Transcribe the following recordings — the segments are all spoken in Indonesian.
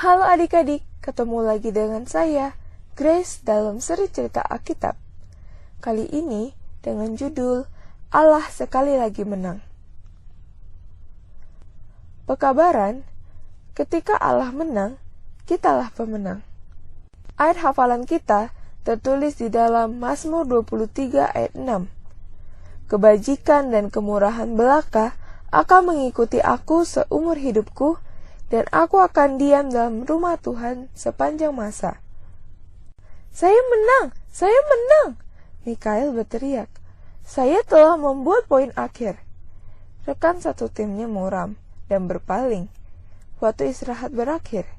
Halo adik-adik, ketemu lagi dengan saya, Grace, dalam seri cerita Alkitab. Kali ini dengan judul Allah Sekali Lagi Menang. Pekabaran, ketika Allah menang, kitalah pemenang. Ayat hafalan kita tertulis di dalam Mazmur 23 ayat 6. Kebajikan dan kemurahan belaka akan mengikuti aku seumur hidupku, dan aku akan diam dalam rumah Tuhan sepanjang masa. Saya menang! Saya menang! Mikael berteriak. Saya telah membuat poin akhir. Rekan satu timnya muram dan berpaling. Waktu istirahat berakhir.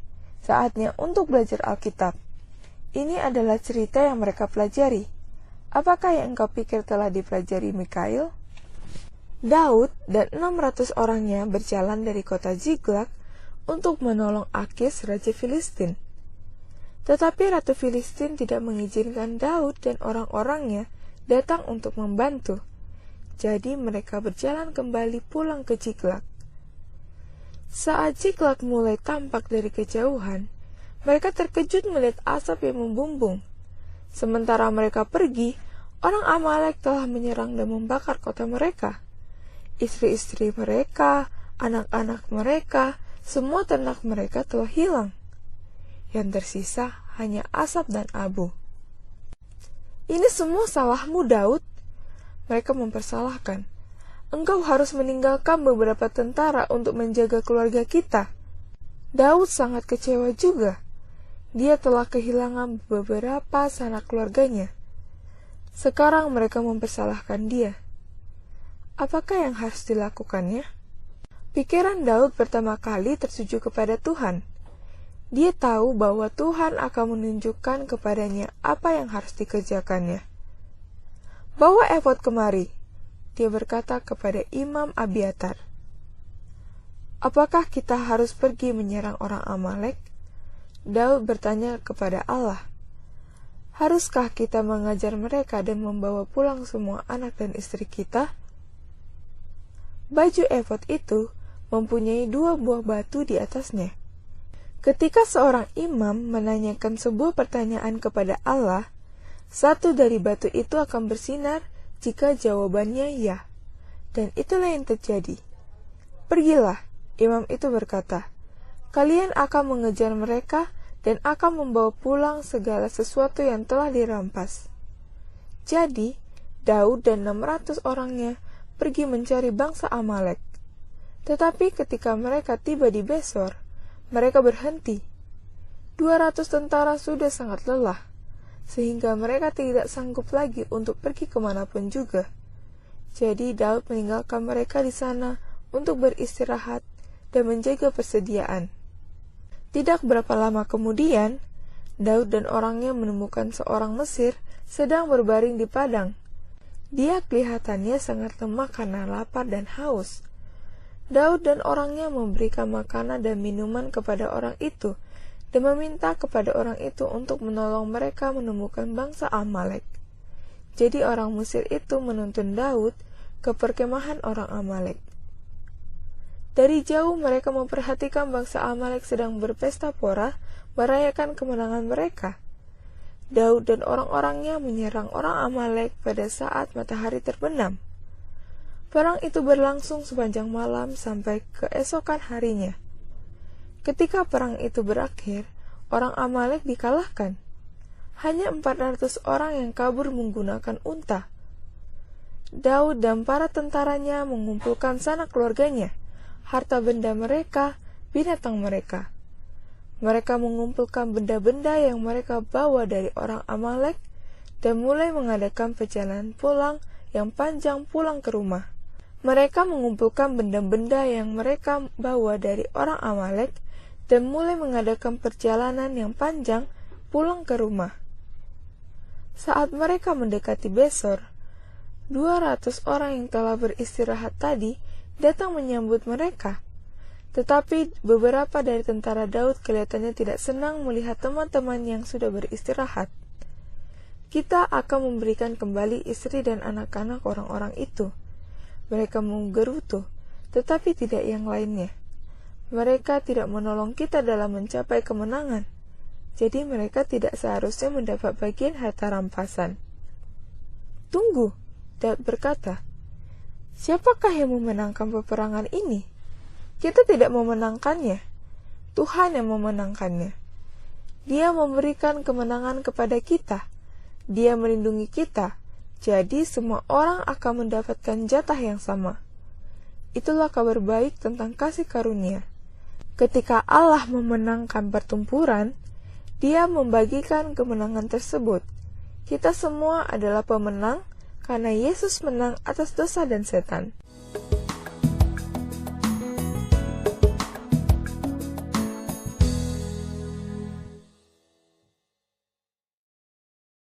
Saatnya untuk belajar Alkitab. Ini adalah cerita yang mereka pelajari. Apakah yang engkau pikir telah dipelajari Mikael? Daud dan 600 orangnya berjalan dari kota Ziklag untuk menolong Akis, Raja Filistin. Tetapi Ratu Filistin tidak mengizinkan Daud dan orang-orangnya datang untuk membantu. Jadi mereka berjalan kembali pulang ke Ziklag. Saat Ziklag mulai tampak dari kejauhan, mereka terkejut melihat asap yang membumbung. Sementara mereka pergi, orang Amalek telah menyerang dan membakar kota mereka. Istri-istri mereka, anak-anak mereka, semua ternak mereka telah hilang. Yang tersisa hanya asap dan abu. Ini semua salahmu, Daud. Mereka mempersalahkan. Engkau harus meninggalkan beberapa tentara untuk menjaga keluarga kita. Daud sangat kecewa juga. Dia telah kehilangan beberapa sanak keluarganya. Sekarang mereka mempersalahkan dia. Apakah yang harus dilakukannya? Pikiran Daud pertama kali tertuju kepada Tuhan. Dia tahu bahwa Tuhan akan menunjukkan kepadanya apa yang harus dikerjakannya. Bawa efod kemari, dia berkata kepada Imam Abiatar. Apakah kita harus pergi menyerang orang Amalek? Daud bertanya kepada Allah. Haruskah kita mengajar mereka dan membawa pulang semua anak dan istri kita? Baju efod itu mempunyai 2 buah batu di atasnya. Ketika seorang imam menanyakan sebuah pertanyaan kepada Allah, satu dari batu itu akan bersinar jika jawabannya ya. Dan itulah yang terjadi. Pergilah, imam itu berkata, kalian akan mengejar mereka dan akan membawa pulang segala sesuatu yang telah dirampas. Jadi, Daud dan 600 orangnya pergi mencari bangsa Amalek. Tetapi ketika mereka tiba di Besor, mereka berhenti. 200 tentara sudah sangat lelah, sehingga mereka tidak sanggup lagi untuk pergi kemanapun juga. Jadi Daud meninggalkan mereka di sana untuk beristirahat dan menjaga persediaan. Tidak berapa lama kemudian, Daud dan orangnya menemukan seorang Mesir sedang berbaring di padang. Dia kelihatannya sangat lemah karena lapar dan haus. Daud dan orangnya memberikan makanan dan minuman kepada orang itu dan meminta kepada orang itu untuk menolong mereka menemukan bangsa Amalek. Jadi orang Mesir itu menuntun Daud ke perkemahan orang Amalek. Dari jauh mereka memperhatikan bangsa Amalek sedang berpesta pora merayakan kemenangan mereka. Daud dan orang-orangnya menyerang orang Amalek pada saat matahari terbenam. Perang itu berlangsung sepanjang malam sampai keesokan harinya. Ketika perang itu berakhir, orang Amalek dikalahkan. Hanya 400 orang yang kabur menggunakan unta. Daud dan para tentaranya mengumpulkan sanak keluarganya, harta benda mereka, binatang mereka. Mereka mengumpulkan benda-benda yang mereka bawa dari orang Amalek dan mulai mengadakan perjalanan pulang yang panjang pulang ke rumah. Mereka mengumpulkan benda-benda yang mereka bawa dari orang Amalek dan mulai mengadakan perjalanan yang panjang pulang ke rumah. Saat mereka mendekati Besor, 200 orang yang telah beristirahat tadi datang menyambut mereka. Tetapi beberapa dari tentara Daud kelihatannya tidak senang melihat teman-teman yang sudah beristirahat. Kita akan memberikan kembali istri dan anak-anak orang-orang itu. Mereka menggerutu, tetapi tidak yang lainnya. Mereka tidak menolong kita dalam mencapai kemenangan. Jadi mereka tidak seharusnya mendapat bagian harta rampasan. Tunggu, Daud berkata, siapakah yang memenangkan peperangan ini? Kita tidak memenangkannya. Tuhan yang memenangkannya. Dia memberikan kemenangan kepada kita. Dia melindungi kita. Jadi semua orang akan mendapatkan jatah yang sama. Itulah kabar baik tentang kasih karunia. Ketika Allah memenangkan pertempuran, Dia membagikan kemenangan tersebut. Kita semua adalah pemenang karena Yesus menang atas dosa dan setan.